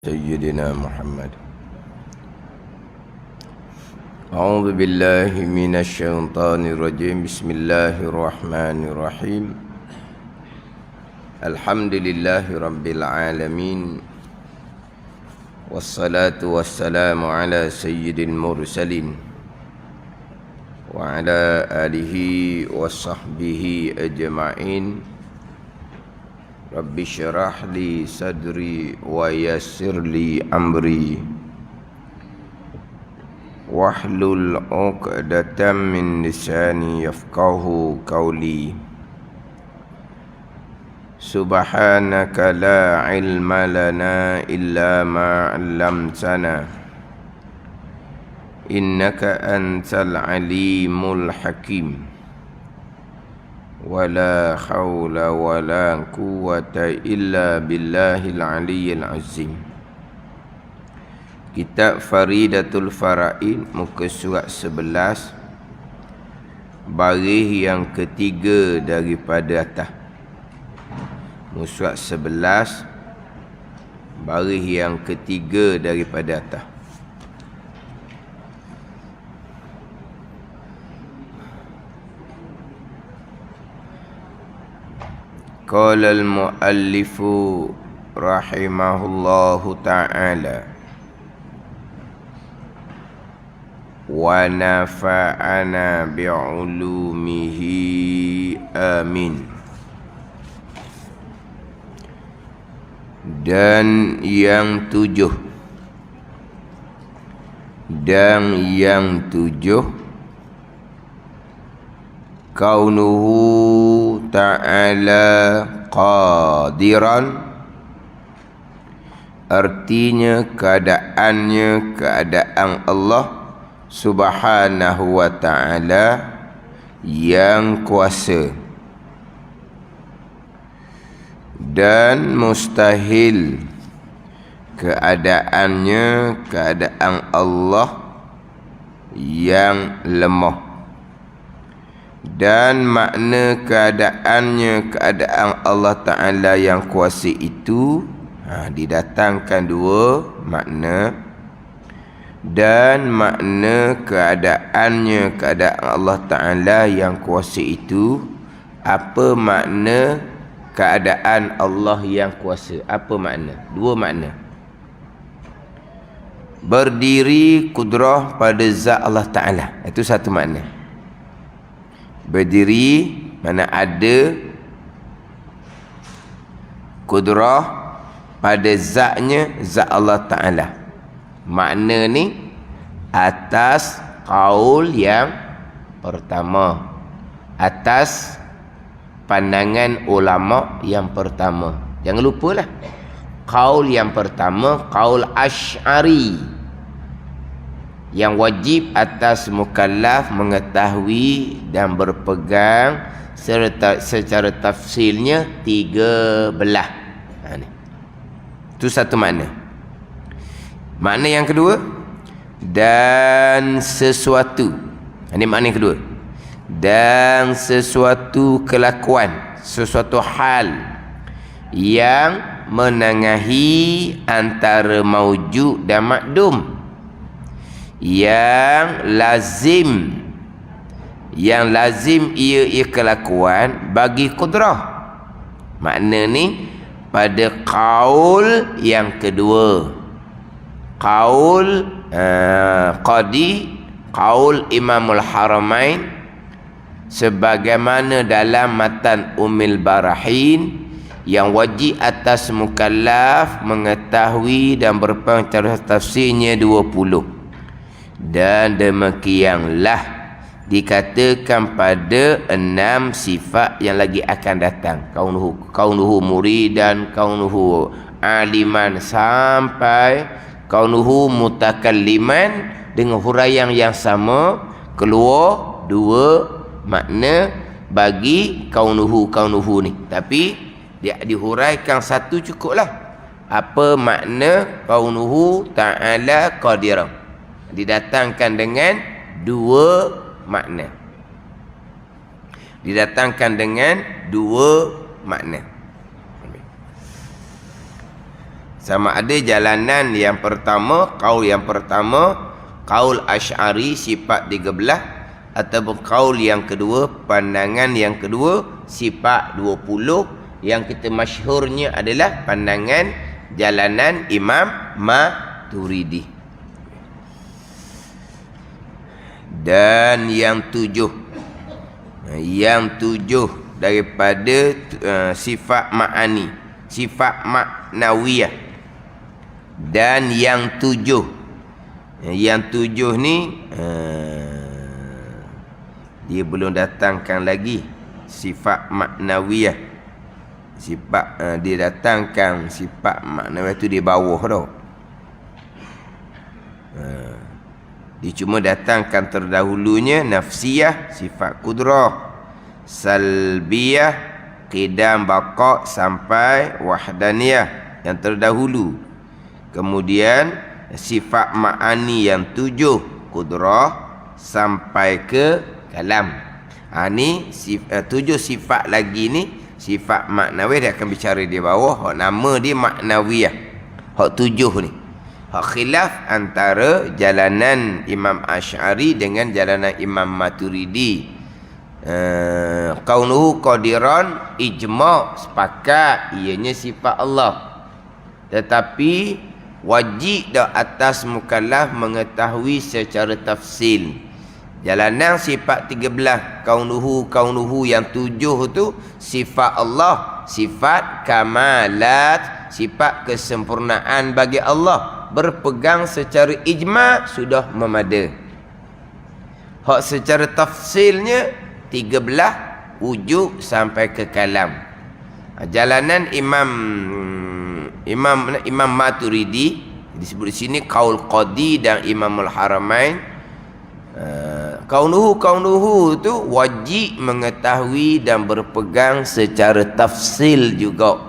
سيدنا محمد. أعوذ بالله من الشيطان الرجيم. بسم الله الرحمن الرحيم. الحمد لله رب العالمين، والصلاة والسلام على سيد المرسلين وعلى آله وصحبه أجمعين. Rabbi syarah li sadri wa yassir li amri wahlul 'uqdatam min lisani yafqahu qawli. Subhanaka la ilma lana illa ma 'allamtana innaka antal alimul hakim. Wala hawla wala quwwata illa billahil aliyyil azim. Kitab Faridatul Faraid, muka surat 11, baris yang ketiga daripada atas. Muka surat 11, baris yang ketiga daripada atas. Qala al-muallifu rahimahullahu ta'ala wa nafa'ana bi'ulumihi amin. Dan yang tujuh, kaunuhu ta'ala qadiran, artinya keadaan Allah subhanahu wa ta'ala yang kuasa, dan mustahil keadaan Allah yang lemah. Dan makna keadaan Allah Ta'ala yang kuasa itu didatangkan dua makna. Dan makna keadaan Allah Ta'ala yang kuasa itu, apa makna keadaan Allah yang kuasa? Apa makna? Dua makna. Berdiri kudrah pada zat Allah Ta'ala, itu satu makna. Berdiri mana ada kudrah pada zatnya, zat Allah Ta'ala. Makna ni atas qaul yang pertama, atas pandangan ulama yang pertama. Jangan lupalah, qaul yang pertama qaul Asy'ari, yang wajib atas mukallaf mengetahui dan berpegang serta secara tafsilnya 13. Itu satu makna. Makna yang kedua, dan sesuatu. Ini makna yang kedua. Dan sesuatu kelakuan, sesuatu hal yang menengahi antara maujud dan makdum, yang lazim ia kelakuan bagi kudrah. Makna ni pada qaul yang kedua, qaul qaul Imamul Haramain, sebagaimana dalam matan Ummul Barahin, yang wajib atas mukallaf mengetahui dan berpegang cara tafsirnya 20. Dan demikianlah dikatakan pada 6 sifat yang lagi akan datang. Kaunuhu muridan, kaunuhu aliman, sampai kaunuhu mutakalliman, dengan huraian yang sama keluar dua makna bagi kaunuhu ni. Tapi dia dihuraikan satu cukuplah. Apa makna kaunuhu ta'ala qadiran? Didatangkan dengan dua makna. Sama ada jalanan yang pertama, qaul yang pertama, qaul Asy'ari sifat 13, ataupun qaul yang kedua, pandangan yang kedua, sifat 20. Yang kita masyhurnya adalah pandangan jalanan Imam Maturidi. Dan yang tujuh daripada sifat ma'ani, sifat maknawiyah. Dan yang tujuh ni dia belum datangkan lagi sifat maknawiyah. Sifat dia datangkan sifat maknawiyah tu di bawah tau. Dia cuma datangkan terdahulunya nafsiyah, sifat kudrah, salbiyah, qidam baqa sampai wahdaniyah yang terdahulu. Kemudian sifat ma'ani yang 7, kudrah sampai ke kalam. Ni 7 sifat lagi ni sifat maknawiyah. Dia akan bicara di bawah. Hak nama dia maknawiyah. Hak 7 ni. Hak khilaf antara jalanan Imam Asy'ari dengan jalanan Imam Maturidi. Kaunuhu qadiran, ijma' sepakat ianya sifat Allah. Tetapi wajib dah atas mukallaf mengetahui secara tafsil. Jalanan sifat 13, kaunuhu yang 7 tu sifat Allah, sifat kamalat, sifat kesempurnaan bagi Allah, berpegang secara ijma' sudah memada. Hak secara tafsilnya 13 wujud sampai ke kalam. Jalanan Imam Maturidi disebut di sini qaul Qadi dan Imamul Haramain. Kaunuhu tu wajib mengetahui dan berpegang secara tafsil juga.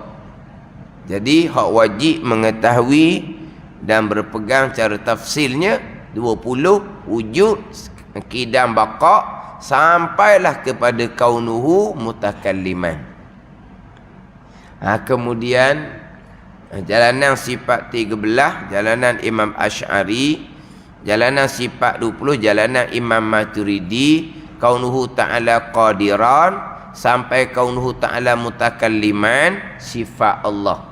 Jadi hak wajib mengetahui dan berpegang secara tafsilnya 20 wujud, qidam baqa, sampailah kepada kaunuhu mutakalliman. Kemudian jalanan sifat 13, jalanan Imam Asy'ari. Jalanan sifat 20, jalanan Imam Maturidi. Kaunuhu ta'ala qadiran sampai kaunuhu ta'ala mutakalliman, sifat Allah.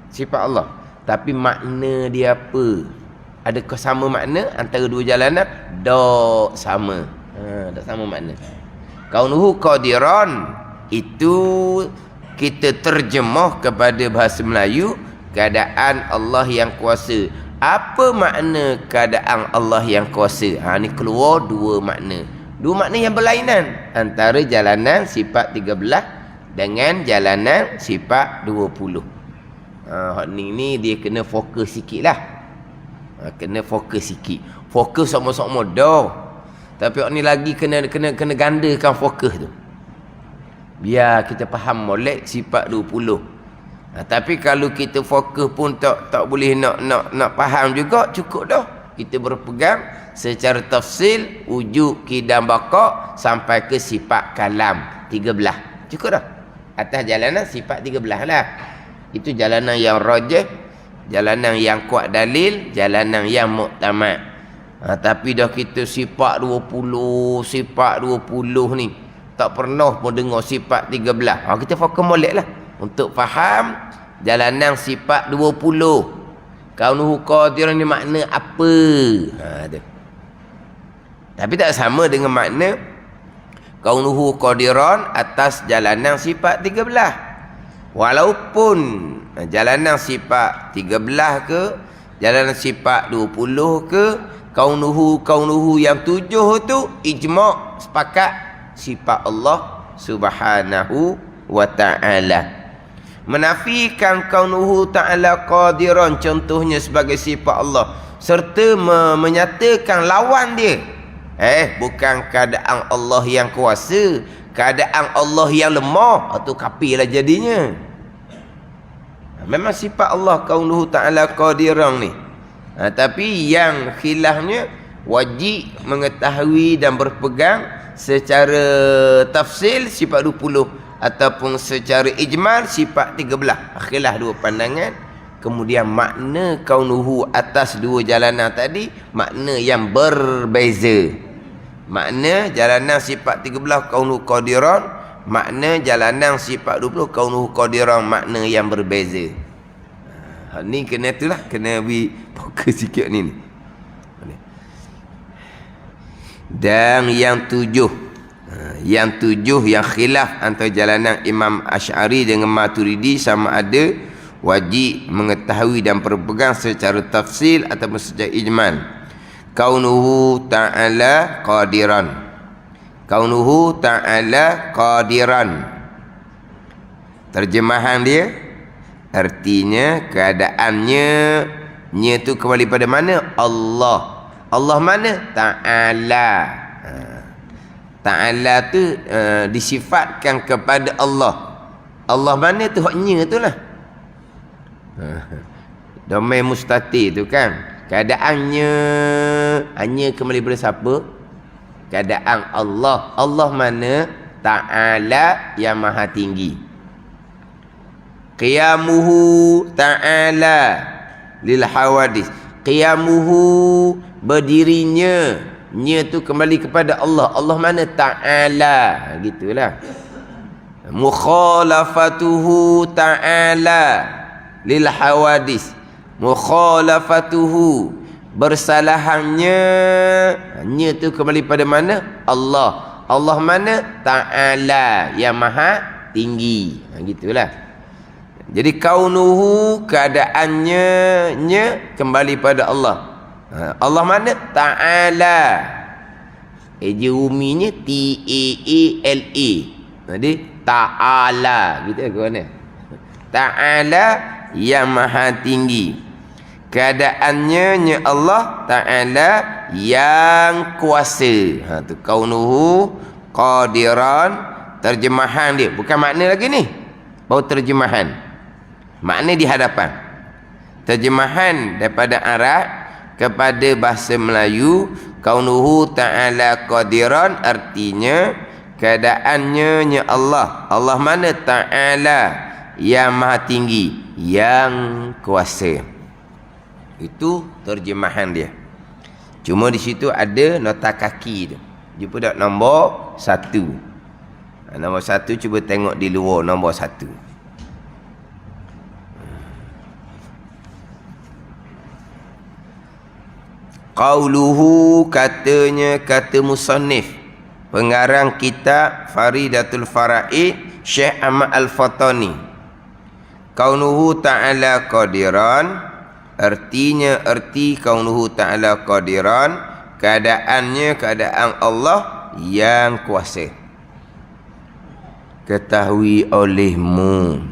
Sifat Allah. Tapi makna dia apa? Adakah sama makna antara dua jalanan? Tak sama. Tak sama makna. Kaunuhu qadiran itu kita terjemah kepada bahasa Melayu keadaan Allah yang kuasa. Apa makna keadaan Allah yang kuasa? Ni keluar dua makna. Dua makna yang berlainan antara jalanan sifat 13 dengan jalanan sifat 20. Hak ni dia kena fokus sikit lah. Kena fokus sikit. Fokus sama-sama dah. Tapi hak ni lagi kena gandakan fokus tu. Biar kita faham molek sifat 20. Tapi kalau kita fokus pun tak boleh nak faham juga, cukup dah. Kita berpegang secara tafsil wujud, qidam baqa sampai ke sifat kalam 13. Cukup dah. Atas jalanan sifat 13 lah. Itu jalanan yang rajih, jalanan yang kuat dalil, jalanan yang muktamad. Tapi dah kita sifat 20 ni tak pernah pun dengar sifat 13. Kita fokus molek lah untuk faham jalanan sifat 20. Kaunuhu qadiran ni makna apa? Tu. Tapi tak sama dengan makna kaunuhu qadiran atas jalanan sifat 13. Walaupun jalanan sifat 13 ke, jalanan sifat 20 ke, kaunuhu yang 7 tu ijma' sepakat sifat Allah Subhanahu wa ta'ala. Menafikan kaunuhu ta'ala qadiran contohnya sebagai sifat Allah, serta menyatakan lawan dia. Bukan keadaan Allah yang kuasa, keadaan Allah yang lemah. Itu kafirlah jadinya. Memang sifat Allah kaunuhu ta'ala qadiran ni. Tapi yang khilafnya wajib mengetahui dan berpegang secara tafsil sifat 20 ataupun secara ijmal sifat 13. Akhirlah dua pandangan. kemudian makna kaunuhu atas dua jalanan tadi makna yang berbeza. Makna jalanan sifat 13 kaunuhu qadiran, makna jalanan sifat 20 kaunuhu qadiran, makna yang berbeza. Ni kena itulah, kena fokus sikit ni. Dan yang tujuh, yang khilaf antara jalanan Imam Asy'ari dengan Maturidi sama ada wajib mengetahui dan berpegang secara tafsil ataupun secara ijmal. Kaunuhu ta'ala qadiran. Kaunuhu ta'ala qadiran. Terjemahan dia artinya keadaannya, nya tu kembali pada mana? Allah. Allah mana? Ta'ala. Ta'ala tu disifatkan kepada Allah. Allah mana tu? Haknya tu lah. Domain mustatir tu kan. Keadaannya, hanya kembali pada siapa? Keadaan Allah. Allah mana? Ta'ala yang maha tinggi. Qiyamuhu ta'ala lil hawadis. Qiyamuhu, berdirinya, nya tu kembali kepada Allah. Allah mana? Ta'ala. Gitulah. Mukhalafatuhu ta'ala lil hawadis. Mukhalafatuhu, bersalahannya, nya tu kembali pada mana? Allah. Allah mana? Ta'ala yang maha tinggi. Gitulah. Jadi kaunuhu, keadaannya, nya kembali pada Allah. Allah mana? Ta'ala. Eja uminya T-A-A-L-A. Jadi ta'ala. Gitu ke mana? Ta'ala yang maha tinggi. Keadaannya, nya Allah Ta'ala yang kuasa. Tu kaunuhu qadiran. Terjemahan dia. Bukan makna lagi ni. Baru terjemahan. Makna di hadapan. Terjemahan daripada Arab kepada bahasa Melayu, kaunuhu ta'ala qadiran artinya keadaannya nya Allah. Allah mana? Ta'ala yang maha tinggi, yang kuasa. Itu terjemahan dia. Cuma di situ ada nota kaki tu. Jumpa tak nombor 1. Nombor 1 cuba tengok di luar nombor 1. Qauluhu, katanya, kata musannif pengarang kitab Faridatul Fara'id Syekh Ahmad Al-Fatani. Kaunuhu ta'ala qadiran, artinya erti kaunuhu ta'ala qadiran, keadaannya keadaan Allah yang kuasa. Ketahui olehmu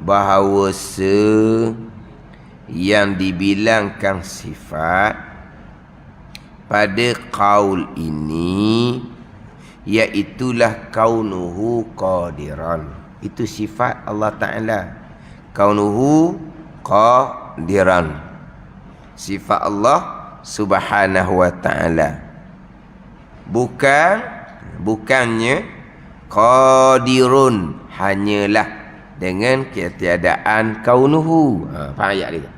bahawa yang dibilangkan sifat pada qaul ini iaitulah kaunuhu qadiran. Itu sifat Allah Ta'ala. Kaunuhu qadiran, sifat Allah Subhanahu wa Ta'ala. Bukannya qadirun, hanyalah dengan ketiadaan kaunuhu. Faham ayat dia?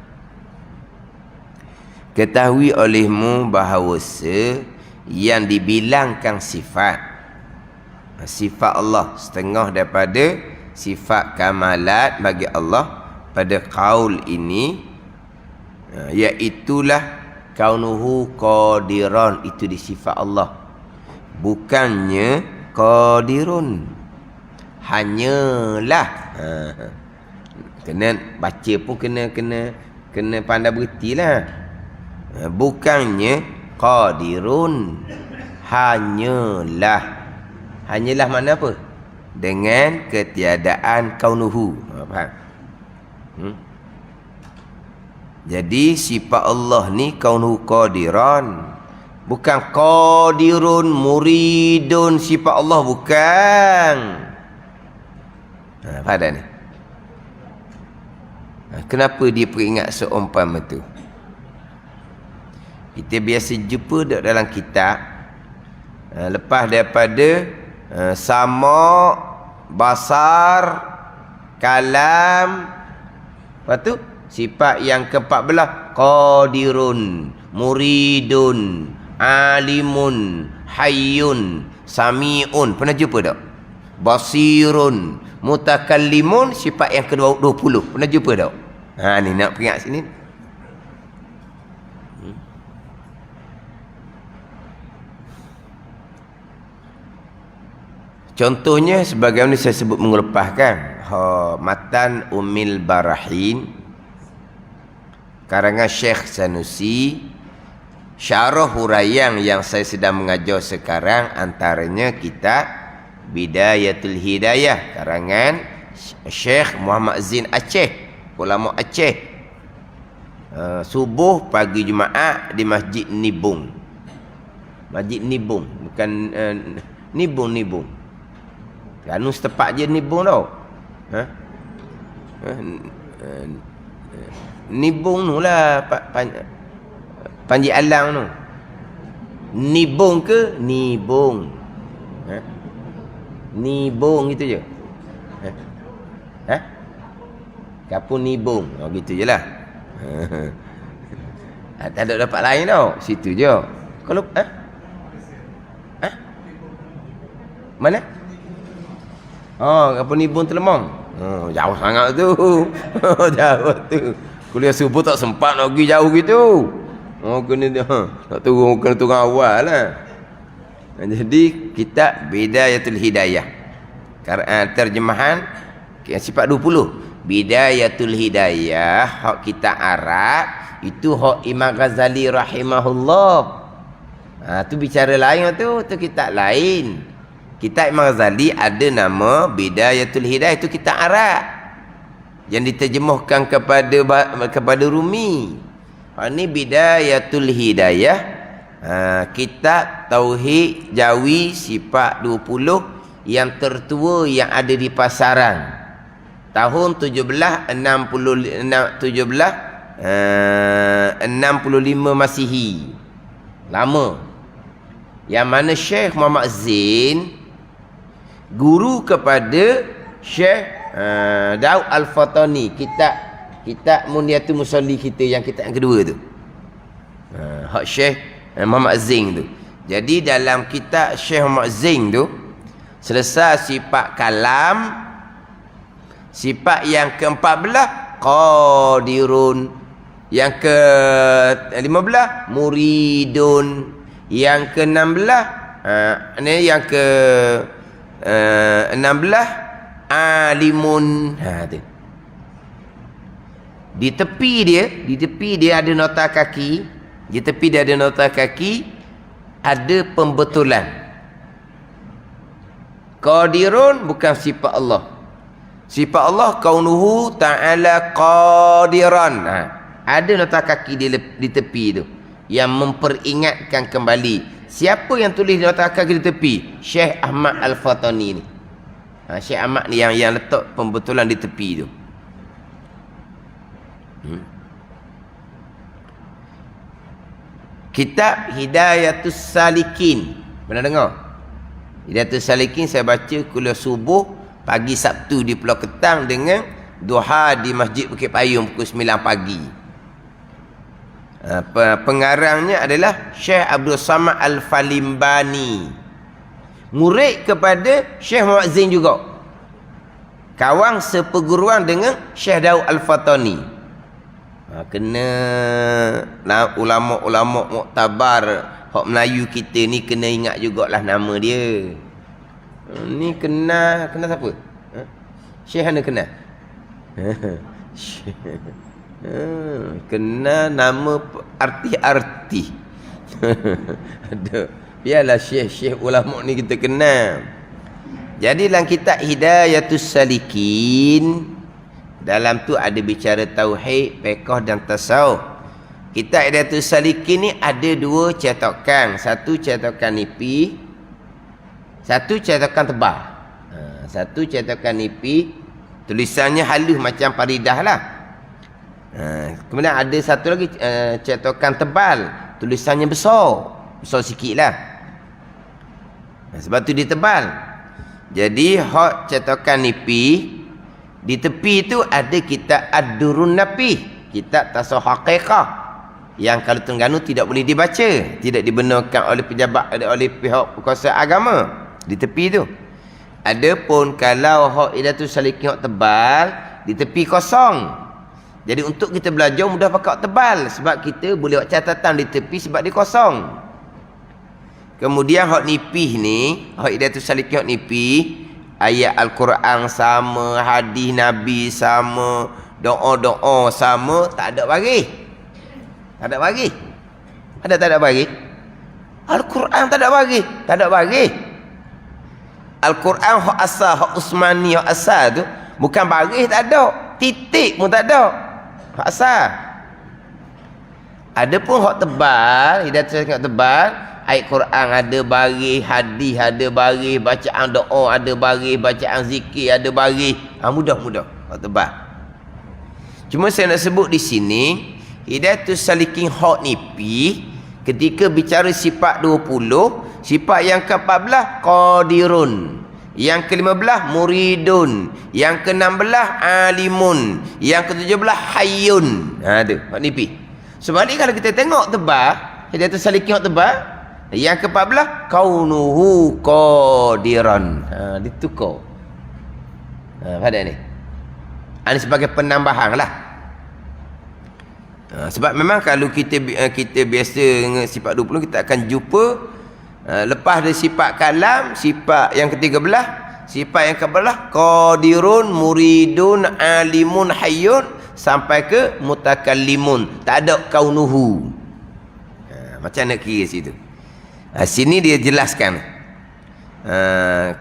Ketahui olehmu bahawa yang dibilangkan sifat Allah setengah daripada sifat kamalat bagi Allah pada qaul ini, iaitulah kaunuhu qadiran. Itu di sifat Allah, bukannya qadirun, hanyalah. Kena baca pun kena pandai berhentilah. Bukannya qadirun, hanyalah mana apa? Dengan ketiadaan kaunuhu. Faham? Jadi sifat Allah ni kaunuhu qadiran, bukan qadirun muridun. Sifat Allah bukan. Faham ni? Kenapa dia peringat seumpama tu? Kita biasa jumpa dalam kitab, lepas daripada sama, basar, kalam, Lepas tu sifat yang ke-14 qadirun, muridun, alimun, hayyun, sami'un. Pernah jumpa tak? Basirun, mutakallimun, sifat yang ke-20. Pernah jumpa tak? Ni nak peringat sini. Contohnya sebagaimana saya sebut minggu lepas kan, Matan Ummil Barahin karangan Syekh Sanusi, syarah huraian yang saya sedang mengajar sekarang antaranya kitab Bidayatul Hidayah karangan Syekh Muhammad Zain Aceh, ulama Aceh. Subuh pagi Jumaat di Masjid Nibung. Masjid Nibung, bukan Nibung. Anu setepak je Nibung tau. Nibung tu lah Panji Alang tu. Nibung ke Nibung? Nibung gitu je. Kapun Nibung. Gitu je lah. Tak ada dapat lain tau. Situ je. Kalau mana? Kapun Nibung Telemong. Jauh sangat tu. Jauh tu. Kuliah subuh tak sempat nak pergi jauh gitu. Kena nak turun awal lah. Jadi kitab Bidayatul Hidayah. Terjemahan sifat 20. Bidayatul Hidayah hak kitab Arab itu hak Imam Ghazali rahimahullah. Tu bicara lain tu kitab lain. Kitab Imam Ghazali ada nama Bidayatul Hidayah, itu kitab Arab yang diterjemahkan kepada Rumi. Ini Bidayatul Hidayah, kitab Tauhid Jawi sifat 20 yang tertua yang ada di pasaran tahun 1765 Masihi. Lama. Yang mana Syekh Muhammad Zain guru kepada Syekh Daud Al-Fatani, kitab Muniatul Musalli kita yang kitab yang kedua tu. Hak Syekh Muhammad Zain tu. Jadi dalam kitab Syekh Muhammad Zain tu selesai sifat kalam, sifat yang ke-14 qadirun, yang ke-15 muridun, yang ke-16 yang ke 16 alimun. Tu. Di tepi dia ada nota kaki. Di tepi dia ada nota kaki, ada pembetulan. Qadirun bukan sifat Allah. Sifat Allah kaunuhu ta'ala qadiran. Ada nota kaki di tepi tu yang memperingatkan kembali. Siapa yang tulis nota kaki di tepi? Syekh Ahmad Al-Fatani ni. Syekh Ahmad ni yang letak pembetulan di tepi tu. Kitab Hidayatus Salikin. Pernah dengar? Hidayatus Salikin saya baca kuliah subuh pagi Sabtu di Pulau Ketang dengan duha di Masjid Bukit Payung pukul 9 pagi. Pengarangnya adalah Syekh Abdul Samad Al-Falimbani, murid kepada Syekh Muhammad Zain juga, kawan seperguruan dengan Syekh Daud Al-Fatani. Kena ulama-ulama muktabar hak Melayu kita ni kena ingat jugalah nama dia. Ni kena siapa? Syekh mana kena? Kena nama arti-arti. Ada. Biarlah syekh-syekh ulama ni kita kenal. Jadi dalam kitab Hidayatus Salikin, dalam tu ada bicara tauhid, fiqh dan tasawuf. Kitab Hidayatus Salikin ni ada dua cetakan. Satu cetakan nipis, satu cetakan tebal. Satu cetakan nipis, tulisannya halus macam paridah lah. Kemudian ada satu lagi cetakan tebal, tulisannya besar sikit lah. Sebab tu dia tebal. Jadi hak cetakan nipis Di tepi tu ada kitab Ad-Durrun Napih, kitab tasawuf haqiqah, yang kalau Terengganu tidak boleh dibaca, tidak dibenarkan oleh pejabat, oleh pihak berkuasa agama. Di tepi tu. Adapun kalau hak Hidayatul Salikin hak tebal, di tepi kosong. Jadi untuk kita belajar mudah pakai hak tebal, sebab kita boleh buat catatan di tepi sebab dia kosong. Kemudian hak nipih ni, hak Hidayatul Salikin hak nipih, ayat Al-Quran sama, hadis Nabi sama, doa-doa sama, tak ada bagi. Tak ada bagi. Ada tak ada bagi? Al-Quran tak ada bagi. Tak ada bagi. Al-Quran hak asal, hak Usmani, hak asal tu bukan bagi, tak ada. Titik pun tak ada. Hak asal. Adapun hak tebal, Hidayatul Salikin hak tebal, ayat Quran ada bagi, hadis ada bagi, bacaan doa ada bagi, bacaan zikir ada bagi. Mudah-mudah hak tebal. Cuma saya nak sebut di sini, Hidayatul Salikin hak nipih, ketika bicara sifat 20, sifat yang ke-14 qadirun, yang ke-15 muridun, yang ke-16 alimun, yang ke-17 hayyun. Tu hak nipih. Sebab ni kalau kita tengok tebal, Hidayatul Salikin hak tebal, yang ke-14 kaunuhu qadiran. Ditukar. Pada ni. Ini sebagai penambahan lah. Sebab memang kalau kita biasa dengan sifat 20, kita akan jumpa lepas dari sifat kalam, sifat yang ke-13, sifat yang ke-14 qadirun, muridun, alimun, hayyun, sampai ke mutakallimun. Tak ada kaunuhu. Macam nak kira situ. Sini dia jelaskan.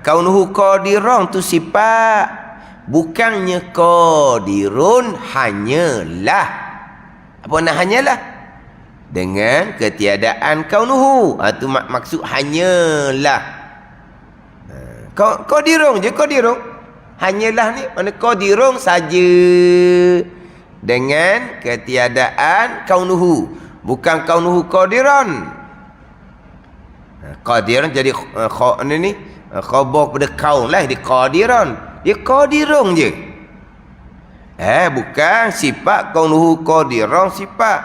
Kaunuhu qadirun tu sifat, bukannya qadirun hanyalah. Apa nak hanyalah? Dengan ketiadaan kaunuhu. Itu maksud hanyalah. Qadirun je, qadirun. Hanyalah ni mana qadirun saja. Dengan ketiadaan kaunuhu. Bukan kaunuhu qadiran. Qadiran jadi ni khabar pada kaun lah, dia qadiran. Dia qadirun je. Bukan sifat kaunuhu qadirun, sifat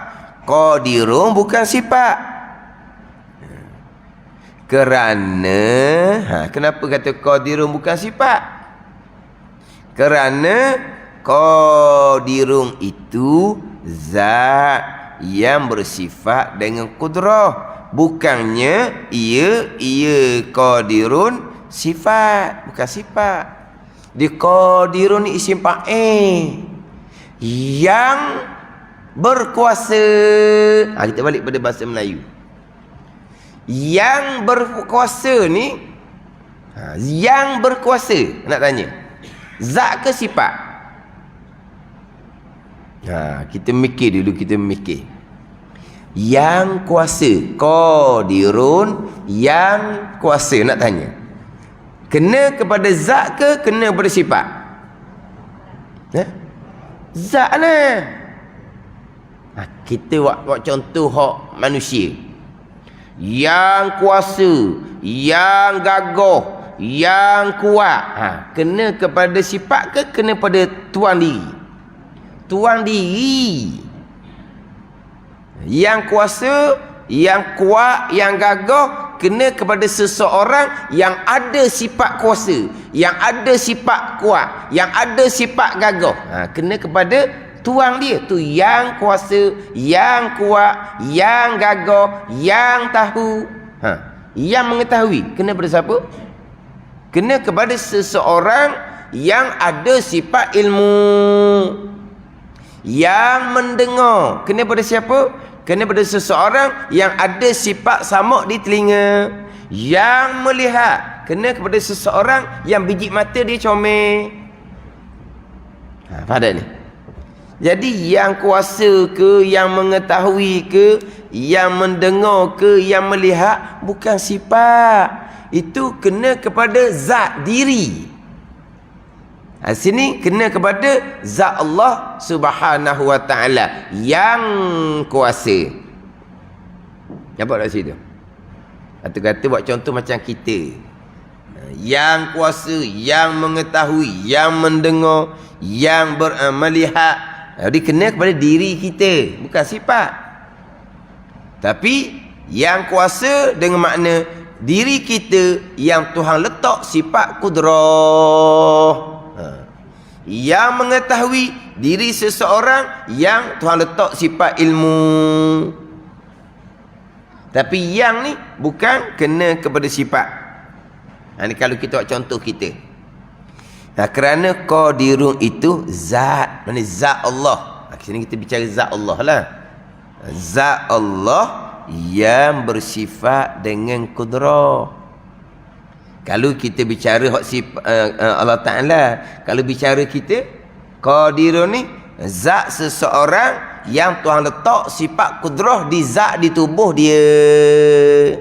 qadirun bukan sifat. Kerana kenapa kata qadirun bukan sifat? Kerana qadirun itu zat yang bersifat dengan kudrah. Bukannya ia qadirun sifat, bukan sifat. Di qadirun ni isim fa'il yang berkuasa. Kita balik pada bahasa Melayu. Yang berkuasa ni, yang berkuasa, nak tanya, zat ke sifat? Kita mikir dulu, kita mikir. Yang kuasa, qadirun, yang kuasa, nak tanya, kena kepada zat ke kena kepada sifat? Zat lah. Kita buat contoh hak manusia. Yang kuasa, yang gagah, yang kuat. Kena kepada sifat ke kena pada tuan diri? Tuan diri. Yang kuasa, yang kuat, yang gagah kena kepada seseorang yang ada sifat kuasa, yang ada sifat kuat, yang ada sifat gagah. Kena kepada tuang dia. Tu yang kuasa, yang kuat, yang gagah, yang tahu, yang mengetahui. Kena kepada siapa? Kena kepada seseorang yang ada sifat ilmu. Yang mendengar, kena kepada siapa? Kena pada seseorang yang ada sifat samak di telinga. Yang melihat, kena kepada seseorang yang biji mata dia comel. Pada ni. Jadi yang kuasa ke, yang mengetahui ke, yang mendengar ke, yang melihat, bukan sifat. Itu kena kepada zat diri. Sini kena kepada zat Allah Subhanahu wa ta'ala yang kuasa. Nampak tak situ? Kata-kata buat contoh macam kita. Yang kuasa, yang mengetahui, yang mendengar, yang melihat. Jadi kena kepada diri kita, bukan sifat. Tapi yang kuasa dengan makna diri kita yang Tuhan letak sifat kudrah. Yang mengetahui diri seseorang yang Tuhan letak sifat ilmu. Tapi yang ni bukan kena kepada sifat. Ini kalau kita buat contoh kita. Kerana qadirun itu zat, maknanya zat Allah. Sini kita bicara zat Allah lah. Zat Allah yang bersifat dengan kudrah. Kalau kita bicara Allah Ta'ala, kalau bicara kita qadirun ni zat seseorang yang Tuhan letak sifat kudrah di zat di tubuh dia.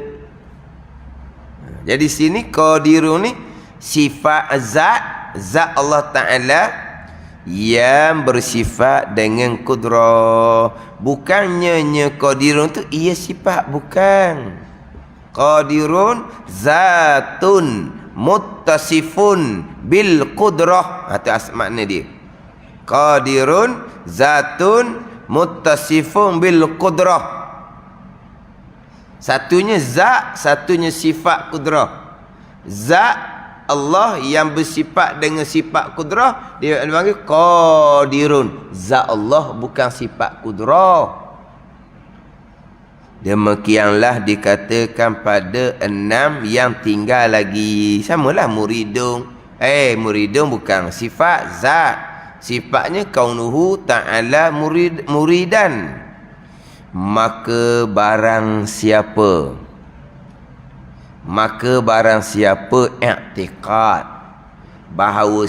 Jadi sini qadirun ni sifat zat Allah Ta'ala yang bersifat dengan kudrah. Bukannya qadirun tu ia sifat, bukan. Qadirun zatun muttasifun bil qudrah. Itu makna dia. Qadirun zatun muttasifun bil qudrah. Satunya zat, satunya sifat kudrah. Zat Allah yang bersifat dengan sifat kudrah dia panggil qadirun. Zat Allah bukan sifat kudrah. Demikianlah dikatakan pada 6 yang tinggal lagi. Samalah muridun. Muridun bukan sifat zat. Sifatnya kaunuhu ta'ala muridan. Maka barang siapa i'tiqad bahawa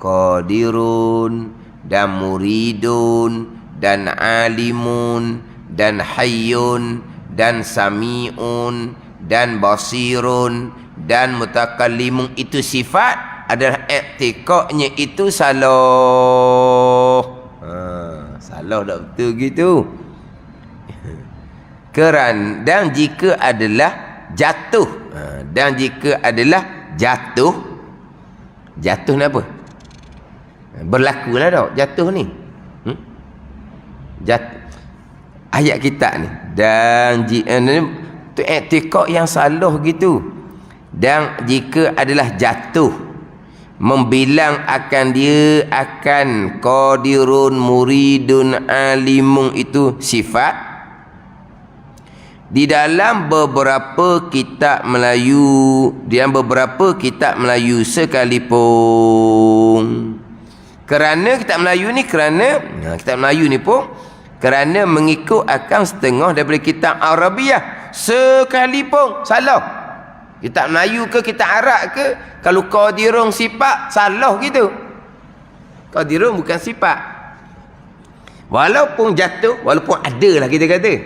qadirun dan muridun dan alimun dan hayyun dan sami'un dan basirun dan mutakallimun itu sifat adalah i'tiqadnya itu salah. Salah tak betul gitu. Dan jika adalah jatuh. Dan jika adalah jatuh ni apa? Berlakulah tak jatuh ni. Jatuh. Ayat kita ni. Dan tu i'tiqad yang salah gitu. Dan jika adalah jatuh, membilang akan dia akan qadirun muridun alimun itu sifat di dalam beberapa kitab Melayu, sekalipun. Kerana kitab Melayu ni pun kerana mengikut akan setengah daripada kitab Arabiah sekalipun salah. Kitab Melayu ke kitab Arab ke, kalau qadirun sifat salah gitu. Qadirun bukan sifat. Walaupun jatuh, walaupun ada lah kita kata.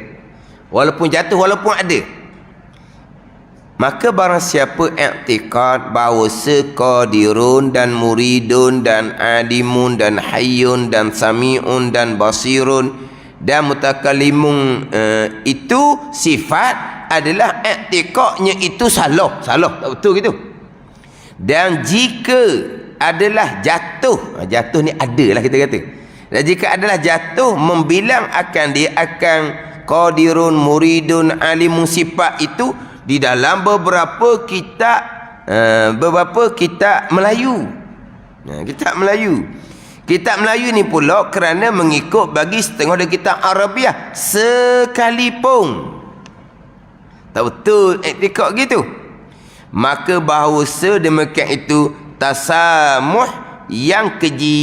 Walaupun jatuh, walaupun ada. Maka barang siapa i'tiqad bahawa qadirun dan muridun dan alimun dan hayyun dan sami'un dan basirun dan mutakallimun itu sifat adalah i'tiqadnya itu salah tak betul gitu. Dan jika adalah jatuh ni adalah kita kata, dan jika adalah jatuh membilang akan dia akan qadirun muridun alimun sifat itu di dalam beberapa kitab Melayu. Kitab Melayu ni pula kerana mengikut bagi setengah dari kitab Arabiah sekalipun. Tak betul i'tiqad gitu. Maka bahawa sedemikian itu tasamuh yang keji.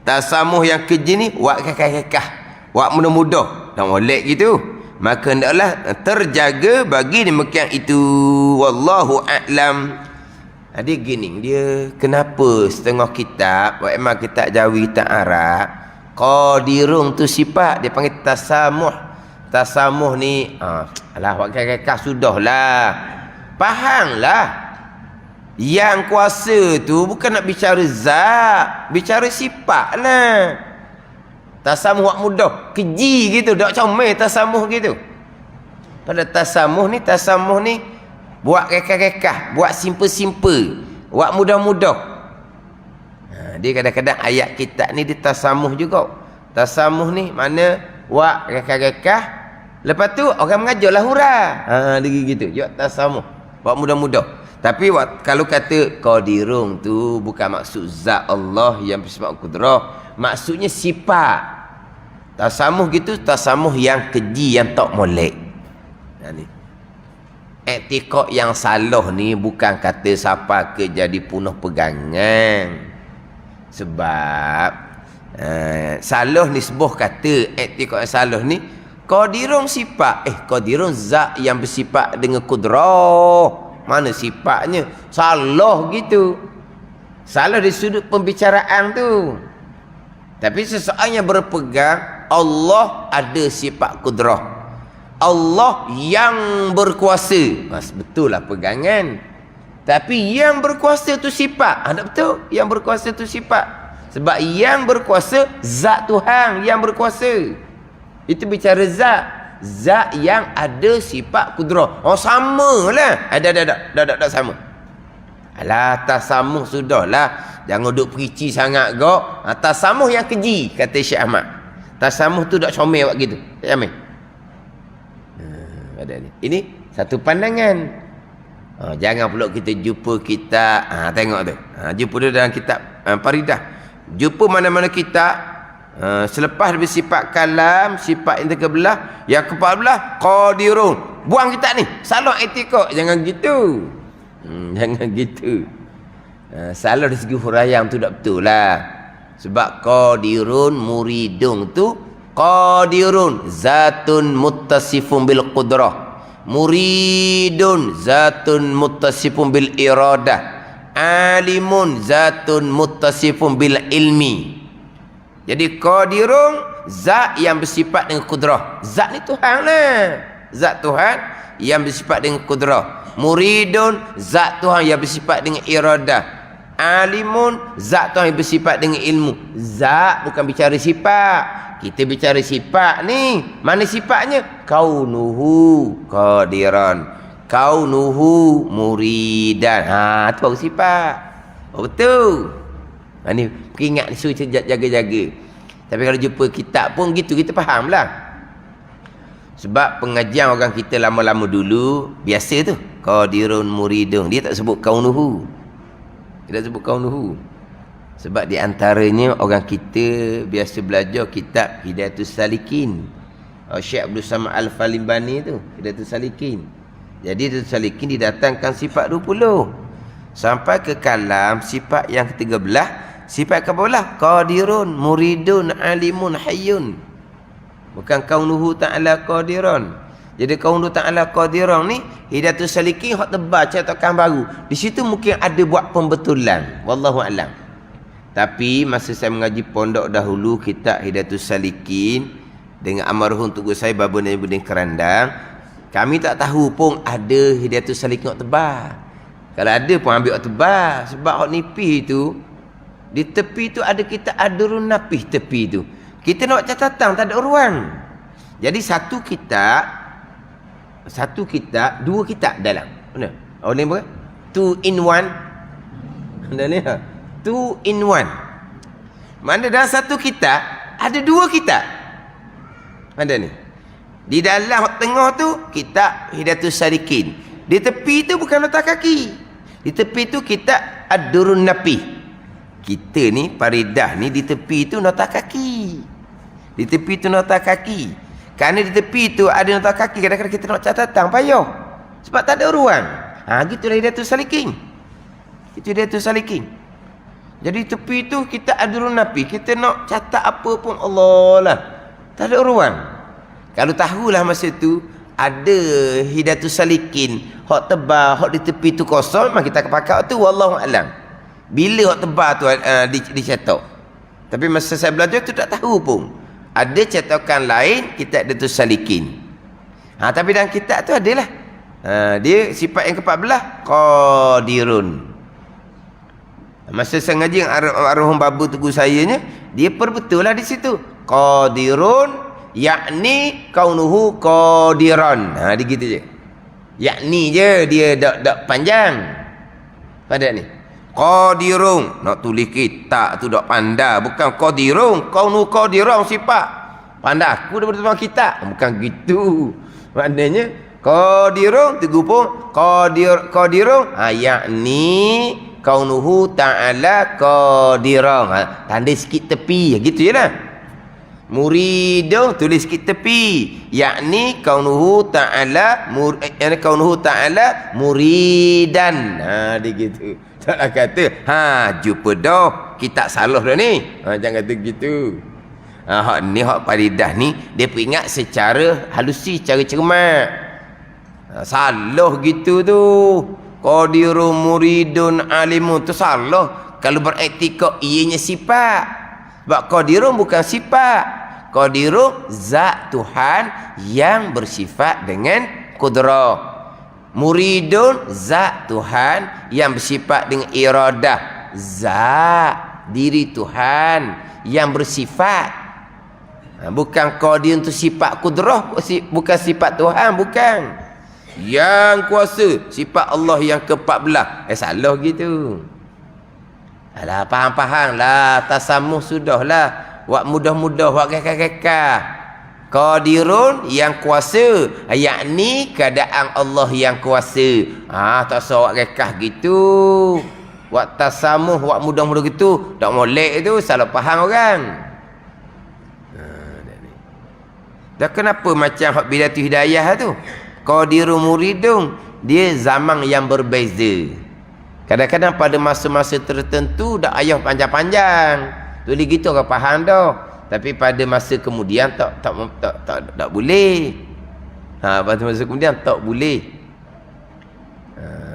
Tasamuh yang keji ni wak kakak-kakak, wak mudah-mudah dan molek gitu. Maka hendaklah terjaga bagi demikian itu. Wallahu a'lam. Dia gini, dia kenapa setengah kitab, memang kitab Jawi, kitab Arab, qadirun tu sifat, dia panggil tasamuh. Tasamuh ni, alah, wakil-wakil sudahlah. Fahamlah. Yang kuasa tu bukan nak bicara zat, bicara sifat lah. Tasamuh wak mudah, keji gitu, tak comel tasamuh gitu. Pada tasamuh ni buat kekah-kekah, buat simple-simple, buat mudah-mudah. Dia kadang-kadang ayat kitab ni dia tasamuh juga. Tasamuh ni mana wa rekah-rekah. Lepas tu orang mengajarlah hurah. Dia gitu. Ya tasamuh. Buat mudah-mudah. Tapi kalau kata qadirun tu bukan maksud zat Allah yang bersifat kudrah. Maksudnya sifat. Tasamuh gitu, tasamuh yang keji, yang tak molek. Ni. Etikot yang salah ni bukan kata siapa ke jadi punah pegangan. Sebab salah ni sebuah kata etikot yang salah ni qadirun sifat. Qadirun zat yang bersifat dengan kudrah. Mana sifatnya? Salah gitu. Salah dari sudut pembicaraan tu. Tapi seseorang yang berpegang Allah ada sifat kudrah. Allah yang berkuasa. Betul lah pegangan. Tapi yang berkuasa tu sifat. Tak betul? Yang berkuasa tu sifat. Sebab yang berkuasa zat Tuhan yang berkuasa. Itu bicara zat. Zat yang ada sifat kudrah. Sama lah. Dah sama. Alah, tasamuh sudahlah. Jangan duk perici sangat kau. Tasamuh yang keji, kata Syekh Ahmad. Tasamuh tu tak comel buat gitu. Tak comel. Ada ni. Ini satu pandangan. Jangan pula kita jumpa kitab. Tengok tu. Jumpa dia dalam kitab Faridah. Jumpa mana-mana kitab. Selepas bersifat kalam, sifat yang terkebelah, yang ke-14 qadirun. Buang kitab ni. Salah etikot. Jangan gitu. Jangan gitu. Salah dari segi huraian tu tak betul lah. Sebab qadirun muridun tu qadirun zatun muttasifun bil qudrah. Muridun zatun muttasifun bil iradah. Alimun zatun muttasifun bil ilmi. Jadi qadirun zat yang bersifat dengan kudrah. Zat ni Tuhan lah. Zat Tuhan yang bersifat dengan kudrah. Muridun zat Tuhan yang bersifat dengan iradah. Alimun zat Tuhan yang bersifat dengan ilmu. Zat bukan bicara sifat. Kita bicara sifat ni. Mana sifatnya? Kaunuhu qadiran, kaunuhu muridan. Tu baru sifat. Betul. Ni ingat ni suruh jaga-jaga. Tapi kalau jumpa kitab pun gitu, kita faham lah. Sebab pengajian orang kita lama-lama dulu biasa tu qadirun muridun. Dia tak sebut kaunuhu. Dia tak sebut kaunuhu. Sebab di antaranya orang kita biasa belajar kitab Hidayatus Salikin. Syekh Abdul Samad Al-Falimbani tu, Hidayatus Salikin. Jadi Hidayatus Salikin didatangkan sifat 20. Sampai ke kalam sifat yang ke-13. Sifat ke-12 qadirun muridun alimun hayyun. Bukan kaunuhu ta'ala qadiran. Jadi kaunuhu ta'ala qadiran ni Hidayatus Salikin hak tebal cetakan baru. Di situ mungkin ada buat pembetulan. Wallahu a'lam. Tapi masa saya mengaji pondok dahulu kitab Hidayatus Salikin dengan almarhum tugu saya Baba Najmuddin Kerandang, kami tak tahu pun ada Hidayatus Salikin hak tebal. Kalau ada pun ambil hak tebal. Sebab hak nipis tu di tepi tu ada kitab Adrun Napih tepi tu. Kita nak catatan tak ada uruan. Jadi satu kitab, dua kitab dalam. Benar? Oleh apa? 2 in 1. Anda lihat? 2 in 1. Mana dalam satu kitab ada dua kitab. Ada ni. Di dalam tengah tu kitab Hidayatus Salikin. Di tepi tu bukan nota kaki. Di tepi tu kitab Ad-Durrun Napih. Kita ni Faridah ni di tepi tu nota kaki. Di tepi tu nota kaki. Kerana di tepi tu ada nota kaki, kadang-kadang kita nak catatan payah. Sebab tak ada uruan. Gitulah Hidayatus Salikin. Itu Hidayatus Salikin. Jadi tepi tu kita Ad-Durrun Napih. Kita nak catat apa pun Allah lah. Tak ada uruan. Kalau tahulah masa tu ada Hidayatus Salikin hak tebal, hak di tepi tu kosong, memang kita pakai tu wallahu alam. Bila hak tebal tu dicetak. Tapi masa saya belajar tu tak tahu pun. Ada cetakan lain kitab Hidayatus Salikin. Tapi dalam kitab tu adalah dia sifat yang ke-14 qadirun. Masa saya ngaji arwah babu tugu saya nya, dia perbetul lah di situ. Qadirun yakni kaunuhu qadiran. Dia gitu je. Yakni je, dia dak panjang. Pada ni. Qadirun. Nak tulis kitab tu dak pandai. Bukan qadirun. Kaunuhu qadirun sifat. Pandai aku daripada tuan kitab. Bukan gitu. Maknanya qadirun teguh pun qadirun yakni kaunuhu ta'ala qadirun. Tanda sikit tepi gitu je lah. Muridun tulis sikit tepi yakni kaunuhu ta'ala muridan. Dia gitu. Taklah kata jumpa dah kita salah dah ni. Jangan kata gitu. Hak ni hak faridah ni dia peringat secara halusi, secara cermat. Salah gitu tu. Qadirun muridun alimun tu salah kalau beretikad ianya sifat. Sebab qadirun bukan sifat. Qadirun zat Tuhan yang bersifat dengan kudrah. Muridun zat Tuhan yang bersifat dengan iradah. Zat diri Tuhan yang bersifat. Bukan qadir untuk sifat kudrah, bukan sifat Tuhan, bukan. Yang kuasa, sifat Allah yang ke-14. Salah gitu. Alah, faham-faham lah, tasamuh sudahlah. Wak mudah-mudah, wak kekal-kekal. Qadirun yang kuasa, yakni keadaan Allah yang kuasa. Tak usah wak kekal gitu. Wak tasamuh, wak mudah-mudah gitu, tak molek tu, salah faham orang. Dah kenapa macam hak bidatu hidayah tu? Qadirun muridun, dia zaman yang berbeza. Kadang-kadang pada masa-masa tertentu dak ayah panjang-panjang. Tulis gitu orang faham dah. Tapi pada masa kemudian tak boleh. Pada masa kemudian tak boleh.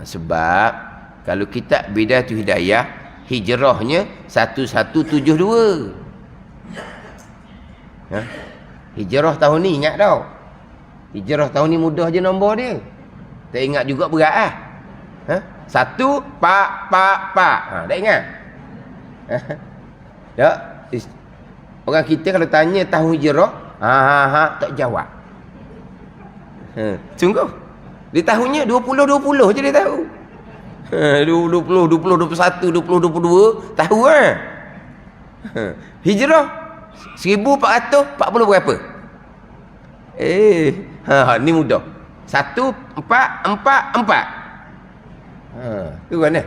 Sebab kalau kitab Bidayatu Hidayah hijrahnya 1172. Hijrah tahun ni ingat tau. Hijrah tahun ni mudah je nombor dia. Tak ingat juga berat ah. 1 pak. Tak ingat? Tak. Orang kita kalau tanya tahun hijrah, tak jawab. Sungguh. Dia tahunnya 20 je dia tahu. 20, 21, 20, 22 tahu ah. Hijrah 1440 berapa? Ni mudah. 1444. Tu mana?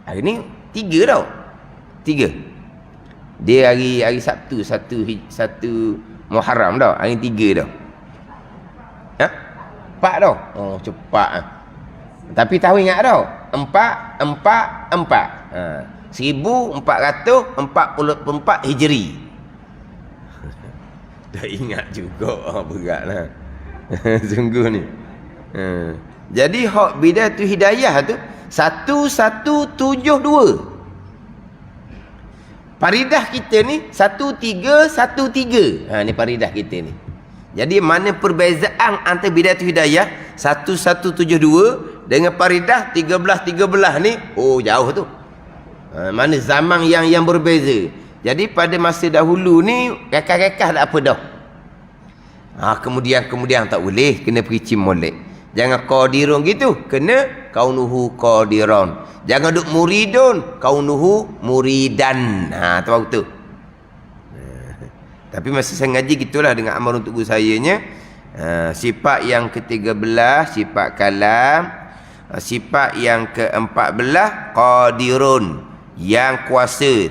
Hari ni 3 tau. 3. Dia hari Sabtu, satu Muharram tau. Hari 3 tau. 4 tau. Cepat ah. Tapi tahu ingat tau. 444. 1444 Hijri. Dah ingat juga. Beratlah. Sungguh ni. Jadi hak Bidayatu Hidayah tu 1172. Faridah kita ni 1313. Ni faridah kita ni. Jadi mana perbezaan antara Bidayatu Hidayah 1172 dengan faridah 1313 ni? Jauh tu. Mana zaman yang berbeza. Jadi pada masa dahulu ni kekal-kekal tak apa dah. Kemudian tak boleh, kena pergi molek. Jangan qadirun gitu, kena kaunuhu qadirun. Jangan duk muridun, kaunuhu muridan. Tahu tu. Tapi masa saya ngaji gitulah dengan amal untuk guru sayanya. Sifat yang ke-13 sifat kalam. Sifat yang ke-14 qadirun, yang kuasa.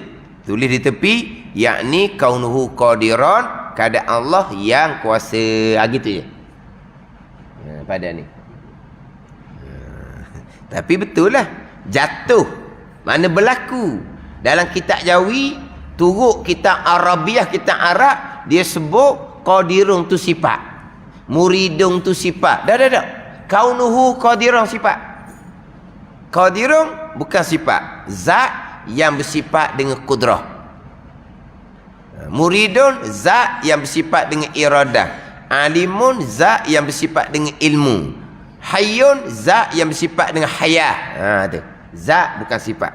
Tulis di tepi, yakni kaunuhu qadirun, keadaan Allah yang kuasa. Gitu je. Pada ni. Tapi betul lah, jatuh mana berlaku dalam kitab Jawi, turut kitab Arabiah, kitab Arab, dia sebut qadirun tu sifat, muridun tu sifat. Dah. Kaunuhu qadirun sifat. Qadirun bukan sifat, zat yang bersifat dengan kudrah. Muridun zat yang bersifat dengan iradah. Alimun zat yang bersifat dengan ilmu. Hayyun zat yang bersifat dengan hayah. Tu. Zat bukan sifat.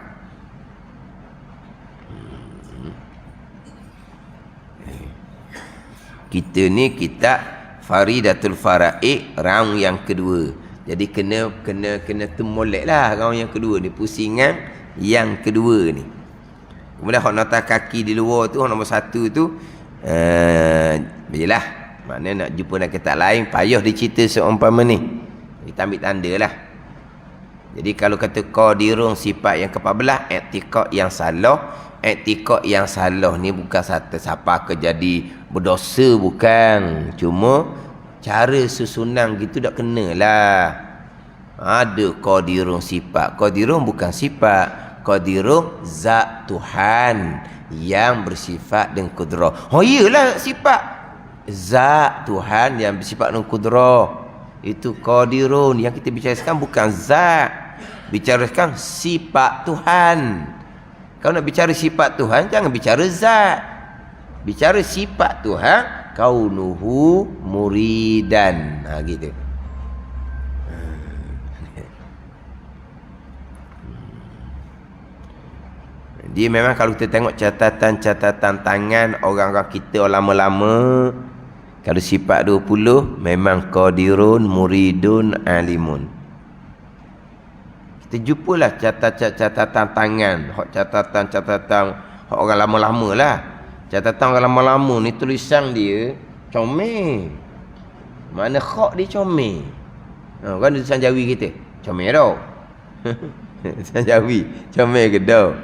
Kita ni kitab Faridatul Faraid round yang kedua. Jadi kena temolek lah orang yang kedua ni, pusingan yang kedua ni. Kemudian hak nota kaki di luar tu, hak nombor 1 tu yelah, maknanya nak jumpa nak kitab lain payah dicerita seumpama ni. Kita ambil tanda lah. Jadi kalau kata qadirun sifat yang ke-14, i'tiqad yang salah. I'tiqad yang salah ni bukan siapa ke jadi berdosa, bukan. Cuma cara susunan gitu tak kenalah. Ada qadirun sifat. Qadirun bukan sifat. Qadirun zat Tuhan yang bersifat dengan kudrah. Oh iyalah sifat. Zat Tuhan yang bersifat dengan kudrah. Itu qadirun. Yang kita bicarakan bukan zat. Bicarakan sifat Tuhan. Kalau nak bicara sifat Tuhan, jangan bicara zat. Bicara sifat Tuhan, kaunuhu muridan. Gitu. Dia memang kalau kita tengok catatan tangan orang-orang kita lama-lama, kalau sifat 20 memang qadirun, muridun, alimun. Kita jumpalah catatan tangan, catatan hak orang lama-lama lah. Catatan orang lama-lama ni tulisan dia comel. Mana khak dia comel. Kan tulisan Jawi kita comel tau. Tulisan Jawi comel ke tau.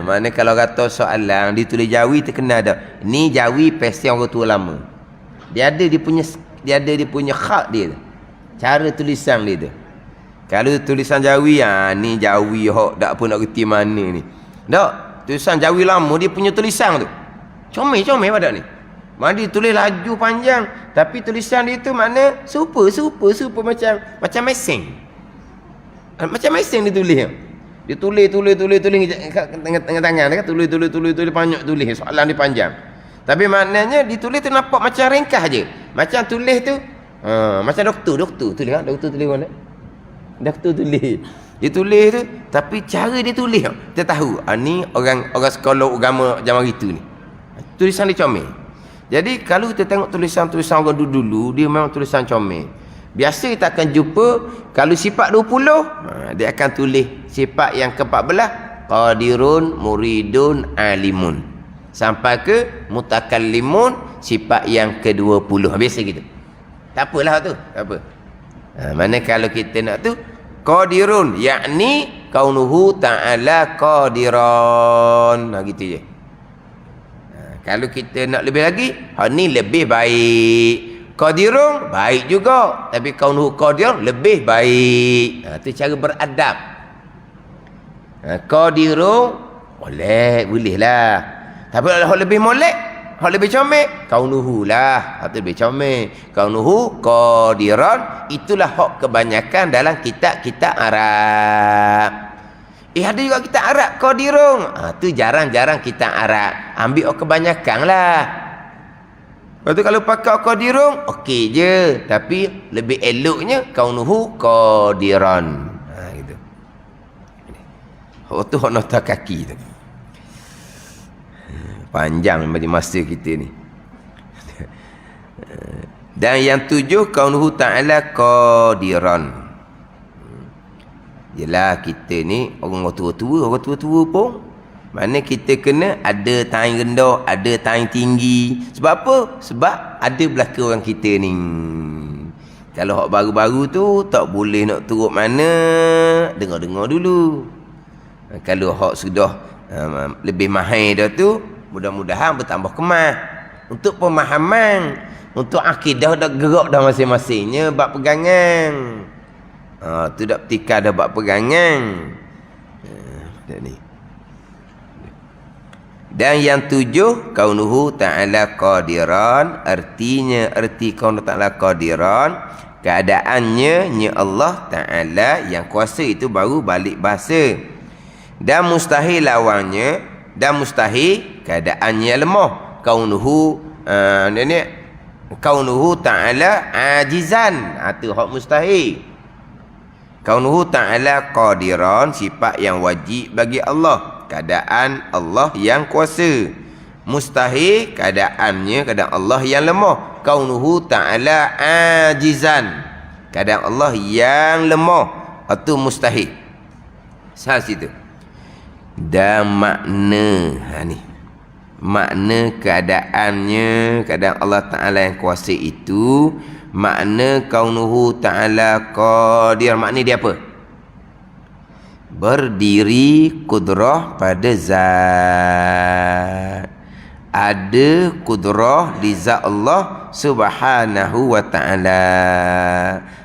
Mana kalau kata soalan ditulis Jawi terkenal dah. Ni Jawi pesen orang tua lama. Dia ada dia punya khak dia. Cara tulisan dia tu. Kalau tulisan Jawi, ni Jawi hok tak pun nak reti mana ni. Tak, tulisan Jawi lama dia punya tulisan tu. Comel pada ni. Mana dia tulis laju panjang, tapi tulisan dia tu mana super macam mesin. Macam mesin dia tulis. Dia tulis tengah tangan kan, tulis banyak tulis, soalan dia panjang. Tapi maknanya ditulis tu nampak macam ringkas je. Macam tulis tu macam doktor tulis kan, doktor tulis mana? Doktor tulis. Dia tulis tu, tapi cara dia tulis kita tahu, ni orang sekolah agama zaman itu ni. Tulisan dia comel. Jadi kalau kita tengok tulisan-tulisan orang dulu, dia memang tulisan comel. Biasa kita akan jumpa kalau sifat 20, dia akan tulis sifat yang ke-14, qadirun, muridun, alimun. Sampai ke mutakallimun, sifat yang ke-20. Biasa gitu. Tak apalah tu, tak apa. Mana kalau kita nak tu qadirun, yakni kaunuhu ta'ala qadiran. Gitu je. Kalau kita nak lebih lagi, ni lebih baik. Qadirun baik juga, tapi kaunuhu qadir lebih baik. Itu cara beradab. Qadirun boleh lah. Tapi kalau lebih molek, hak lebih comel, kaunuhu lah. Hak lebih comel. Kaunuhu qadiran, itulah hak kebanyakan dalam kitab-kitab Arab. Ada juga kitab Arab qadirun. Tu jarang-jarang kitab Arab. Ambil kebanyakan lah. Lepas tu kalau pakai qadirun, okey je. Tapi lebih eloknya kaunuhu qadiran. Gitu. Hak tu hak nota kaki tu. Panjang masa kita ni. Dan yang 7, kaunuhu ta'ala qadiran. Yelah kita ni orang tua-tua pun mana kita kena ada taing rendah, ada taing tinggi. Sebab apa? Sebab ada belakang orang kita ni. Kalau hak baru-baru tu tak boleh nak turut mana, dengar-dengar dulu. Kalau hak sudah lebih mahir dah tu, mudah-mudahan bertambah kemas. Untuk pemahaman, untuk akidah dah gerak dah masing-masingnya bab pegangan. Tu dah petikar dah bab pegangan. Ni. Dan yang 7, kaunuhu ta'ala qadiran, arti kaunuhu ta'ala qadiran, keadaannya nya Allah Ta'ala yang kuasa, itu baru balik bahasa. Dan mustahil lawannya, dan mustahil keadaannya lemah. Kaunuhu kaunuhu ta'ala ajizan, itu hak mustahil. Kaunuhu ta'ala qadiran, sifat yang wajib bagi Allah, keadaan Allah yang kuasa. Mustahil keadaan Allah yang lemah. Kaunuhu ta'ala ajizan, Keadaan Allah yang lemah. Itu mustahil. Salah situ. Dan makna. Ni. Makna keadaannya. Keadaan Allah Ta'ala yang kuasa itu. Makna kaunuhu ta'ala qadir. Makna dia apa? Berdiri kudrah pada zat. Ada kudrah di zat Allah Subhanahu wa ta'ala.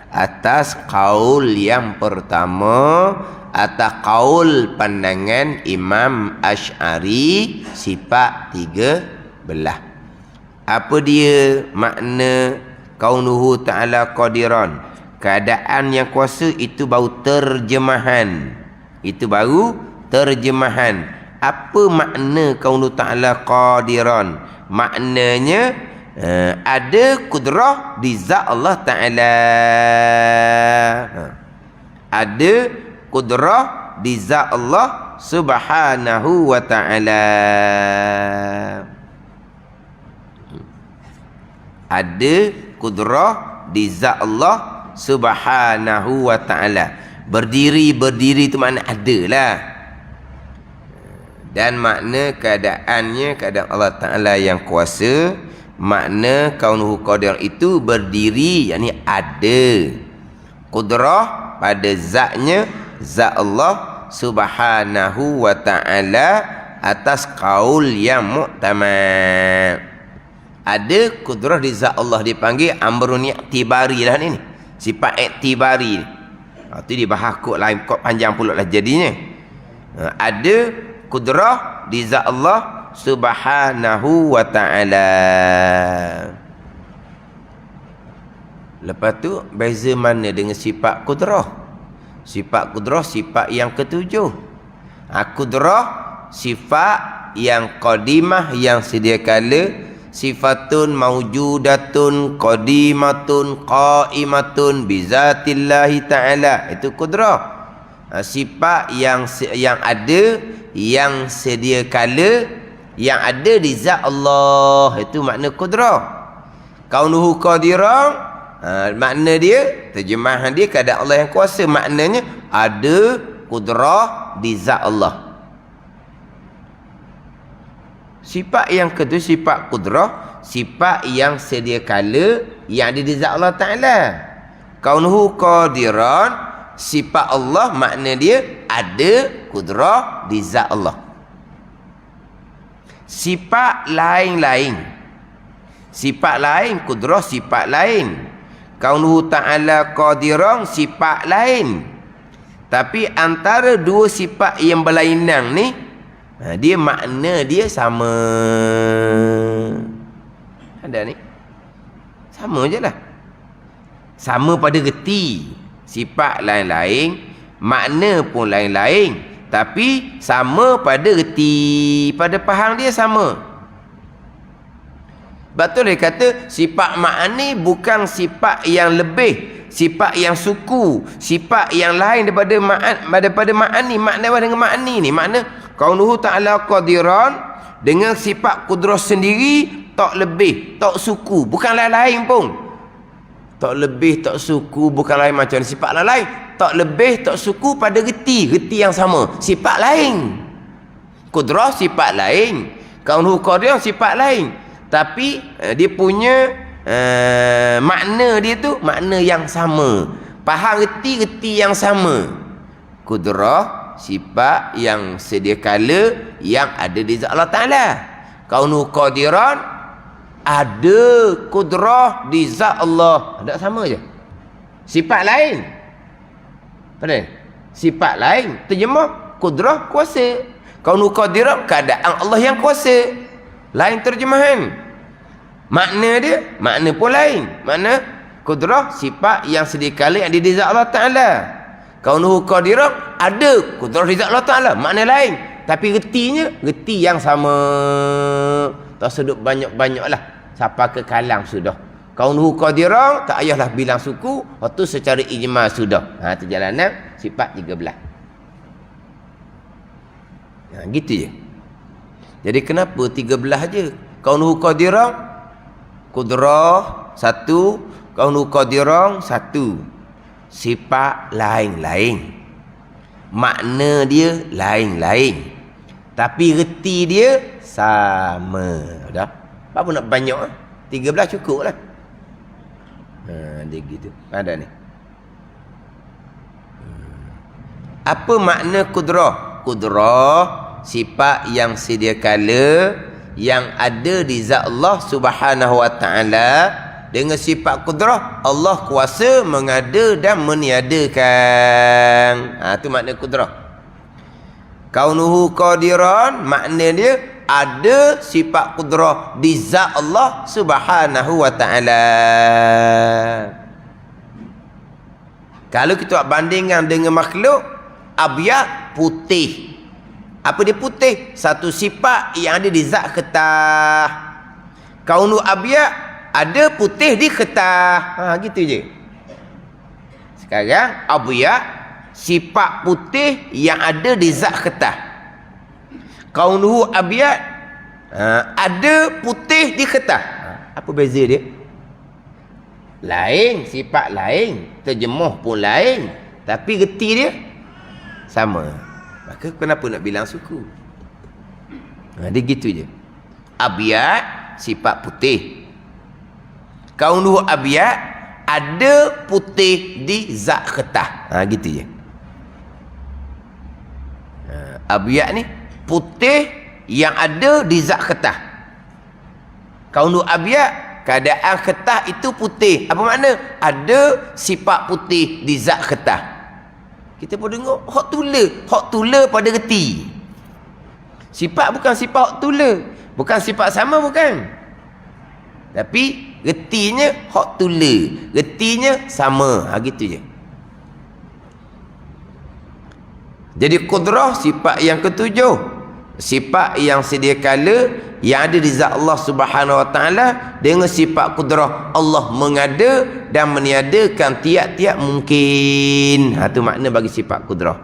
Atas qaul yang pertama, atas qaul pandangan Imam Asy'ari sifat 13. Apa dia makna kaunuhu ta'ala qadiran? Keadaan yang kuasa itu baru terjemahan. Itu baru terjemahan. Apa makna kaunuhu ta'ala qadiran? Maknanya ada kudrah di zat Allah Ta'ala. Ada kudrah di zat Allah Subhanahu wa Ta'ala. Ada kudrah di zat Allah Subhanahu wa Ta'ala. Berdiri itu makna ada lah. Dan makna keadaannya, keadaan Allah Ta'ala yang kuasa. Makna kaunuhu qadir itu berdiri, yakni ada kudrah pada zatnya, zat Allah Subhanahu wa Ta'ala atas qaul yang mu'tamad. Ada kudrah di zat Allah, dipanggil amrun i'tibari lah ni. Sifat i'tibari. Itu dibahas kod lain, kod panjang pula lah jadinya. Ada kudrah di zat Allah Subhanahu wa Ta'ala. Lepas tu beza mana dengan sifat kudrah? Sifat kudrah sifat yang ketujuh. Kudrah sifat yang qadimah, yang sedia kala. Sifatun mawjudatun qadimatun qaimatun bizatillahi ta'ala. Itu kudrah. Sifat yang ada, yang sedia kala, yang ada di zat Allah. Itu makna kudrah. Kaunuhu qadiran, makna dia, terjemahan dia keadaan Allah yang kuasa. Maknanya ada kudrah di zat Allah. Sifat yang kedua, sifat kudrah, sifat yang sedia kala, yang ada di zat Allah Ta'ala. Kaunuhu qadiran, sifat Allah, makna dia ada kudrah di zat Allah. Sifat lain-lain, sifat lain, kudrah sifat lain. Kaunuhu ta'ala qadiran, sifat lain. Tapi antara dua sifat yang berlainan ni, dia makna dia sama. Ada ni, sama je lah. Sama pada reti. Sifat lain-lain, makna pun lain-lain, tapi sama pada reti, pada faham dia sama. Betul dia kata sifat ma'ani bukan sifat yang lebih, sifat yang suku, sifat yang lain daripada ma'ani. Makna apa dengan ma'ani ni? Makna kaunuhu ta'ala qadiran, dengan sifat kudrah sendiri, tak lebih, tak suku, bukan lain-lain pun. Tak lebih, tak suku, bukan lain macam sifat lain. Tak lebih, tak suku pada reti yang sama. Sifat lain. Kudrah sifat lain. Kaunuhu qadiran sifat lain. Tapi dia punya makna dia tu makna yang sama. Faham reti yang sama. Kudrah sifat yang sedia kala, yang ada di zat Allah Ta'ala. Kaunuhu qadiran, ada kudrah di zat Allah. Ada sama je. Sifat lain. Pada sifat lain, terjemah kudrah kuasa. Kaunuhu qadiran, keadaan Allah yang kuasa. Lain terjemahan. Makna dia, makna pun lain. Makna kudrah sifat yang sedia kala yang ada di zat Allah Ta'ala. Kaunuhu qadiran, ada kudrah di zat Allah Ta'ala. Makna lain, tapi retinya reti yang sama. Tak sedut banyak-banyak lah. Sampai ke kalam sudah. Kaunuhu qadiran, tak payahlah bilang suku. Itu secara ijma sudah. Perjalanan sifat 13. Gitu je. Jadi kenapa 13 je? Kaunuhu qadiran, kudrah 1, kaunuhu qadiran 1. sifat lain-lain, makna dia lain-lain, tapi reti dia sama. Dah, apa nak banyak? 13 cukup lah. Dia gitu. Ada ni. Apa makna kudrah? Kudrah sifat yang sedia kala yang ada di zat Allah Subhanahu wa taala. Dengan sifat kudrah, Allah kuasa mengada dan meniadakan. Itu makna kudrah. Kaunuhu qadiran, makna dia ada sifat kudrah di zat Allah Subhanahu wa taala. Kalau kita bandingkan dengan makhluk, abyad putih. Apa dia putih? Satu sifat yang ada di zat ketah. Kaunu abyad, ada putih di ketah. Gitu je. Sekarang abyad, sifat putih yang ada di zat ketah. Kaunuhu abyad, ada putih di ketah. Apa beza dia? Lain, sifat lain, terjemuh pun lain, tapi reti dia sama. Maka kenapa nak bilang suku? Dia gitu je. Abyad, sifat putih. Kaunuhu abyad, ada putih di zat ketah. Gitu je. Abyad ni putih yang ada di zat ketah. Kaunuhu abyad, keadaan ketah itu putih. Apa makna? Ada sifat putih di zat ketah. Kita pun dengar hak tula pada reti. Sifat bukan sifat hak tula, bukan sifat sama, bukan. Tapi retinya hak tula, retinya sama. Gitu je. Jadi kudrah sifat yang ketujuh, sifat yang sedia kala yang ada di zat Allah Subhanahu wa taala. Dengan sifat kudrah, Allah mengada dan meniadakan tiap-tiap mungkin. Itu makna bagi sifat kudrah.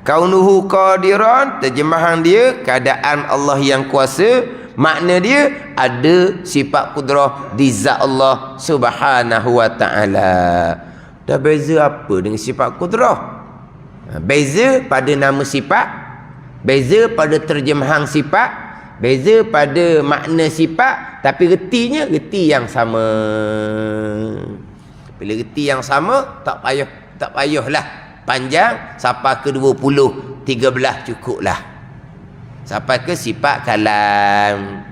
Kaunuhu qadiran, terjemahan dia keadaan Allah yang kuasa. Makna dia ada sifat kudrah di zat Allah Subhanahu wa taala. Dah beza apa dengan sifat kudrah? Beza pada nama sifat, beza pada terjemahan sifat, beza pada makna sifat, tapi retinya reti yang sama. Bila reti yang sama, tak payahlah panjang sampai ke 20, 13 cukuplah. Sampai ke sifat kalam.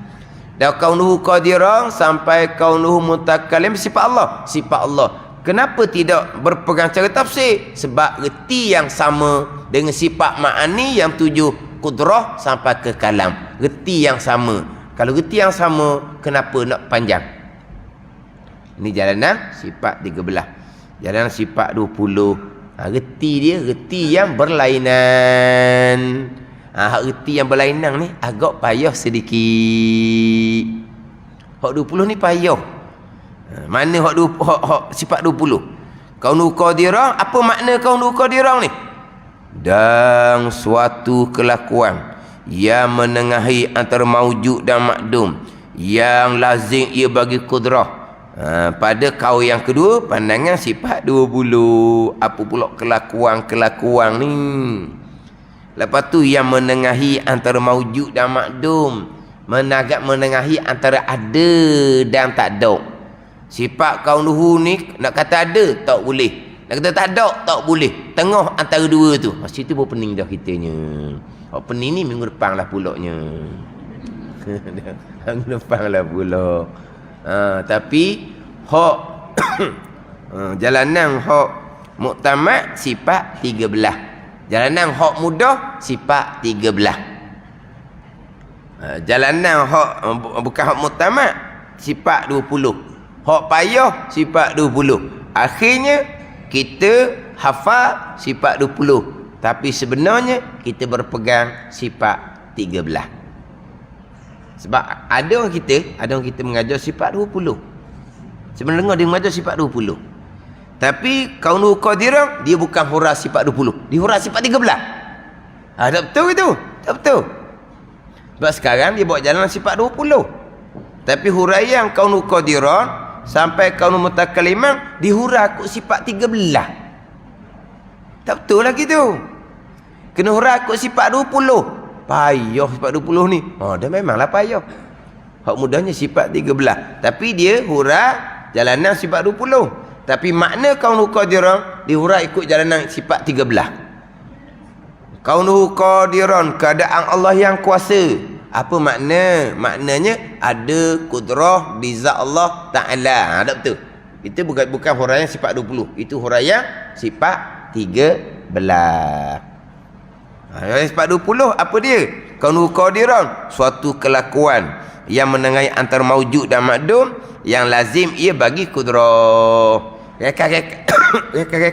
Dan kaunuhu qadiran sampai kaunuhu mutakallim, sifat Allah, sifat Allah. Kenapa tidak berpegang cara tafsir? Sebab reti yang sama dengan sifat ma'ani yang 7 kudrah sampai ke kalam. Reti yang sama. Kalau reti yang sama, kenapa nak panjang? Ini jalanan sifat 13. Jalanan sifat 20. Reti dia, reti yang berlainan. Reti yang berlainan ni agak payah sedikit. Hak 20 ni payah. Mana hak sifat 20? Kaunuhu qadiran, apa makna kaunuhu qadiran ni? Dan suatu kelakuan yang menengahi antara maujud dan makdum, yang lazim ia bagi kudrah. Pada kau yang kedua, pandangan sifat 20. Apa pula kelakuan-kelakuan ni? Lepas tu yang menengahi antara maujud dan makdum, menengahi antara ada dan tak ada. Sifat kaunuhu ni nak kata ada tak boleh, nak kata tak ada tak boleh. Tengah antara dua tu. Masa tu pun pening dah kitanya. Hak pening ni minggu depan lah pulaknya. Minggu depan lah pulak. Tapi hak jalanan hak muktamad sifat 13. Jalanan hak mudah sifat 13. Jalanan hak bukan hak muktamad sifat 20. Hak payah sifat 20. Akhirnya kita hafal sifat 20, tapi sebenarnya kita berpegang sifat 13. Sebab ada orang kita mengajar sifat 20. Sebenarnya dia mengajar sifat 20. Tapi kaunuhu qadiran, dia bukan hurah sifat 20. Dia hurah sifat 13. Tak betul itu? Tak betul. Sebab sekarang dia bawa jalan sifat 20. Tapi huraian kaunuhu qadiran, sampai kaunu mutakalliman dihura ikut sifat 13. Tak betul lah gitu. Kena hura ikut sifat 20. Payah sifat 20 ni. Dah memanglah payah. Hak mudahnya sifat 13. Tapi dia hura jalanan sifat 20. Tapi makna kaunuhu qadiran dihura ikut jalanan sifat 13. Kaunuhu qadiran, keadaan Allah yang kuasa. Apa makna? Maknanya ada kudrah di zat Allah Ta'ala. Tak betul? Itu bukan huraian sifat 20. Itu huraian sifat 13. Sifat 20 apa dia? Kaunuhu qadiran, suatu kelakuan yang menengahi antara maujud dan makdum, yang lazim ia bagi kudrah.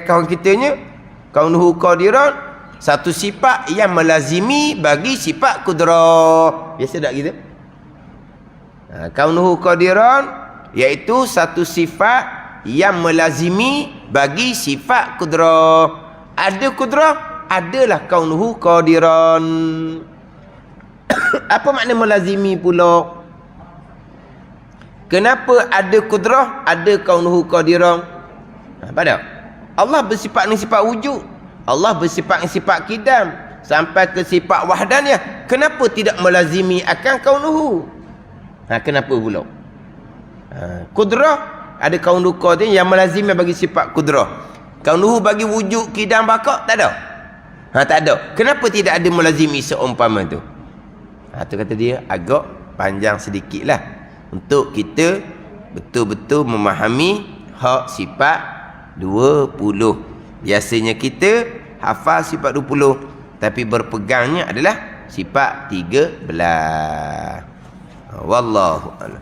Kawan kitanya kaunuhu qadiran, satu sifat yang melazimi bagi sifat kudrah. Biasa tak gitu? Kaunuhu qadiran iaitu satu sifat yang melazimi bagi sifat kudrah. Ada kudrah, adalah kaunuhu qadiran. Apa makna melazimi pula? Kenapa ada kudrah, ada kaunuhu qadiran? Pada Allah bersifat ni sifat wujud, Allah bersifat ni sifat qidam, sampai ke sifat wahdaniyah. Kenapa tidak melazimi akan kaunuhu? Kenapa pula? Kudrah ada kaunuhu qadiran yang melazimi bagi sifat kudrah. Kaunuhu bagi wujud qidam baqa tak ada. Tak ada. Kenapa tidak ada melazimi seumpama tu? Tu kata dia agak panjang sedikitlah untuk kita betul-betul memahami hak sifat 20. Biasanya kita hafal sifat 20, tapi berpegangnya adalah sifat 13. Wallahu a'lam.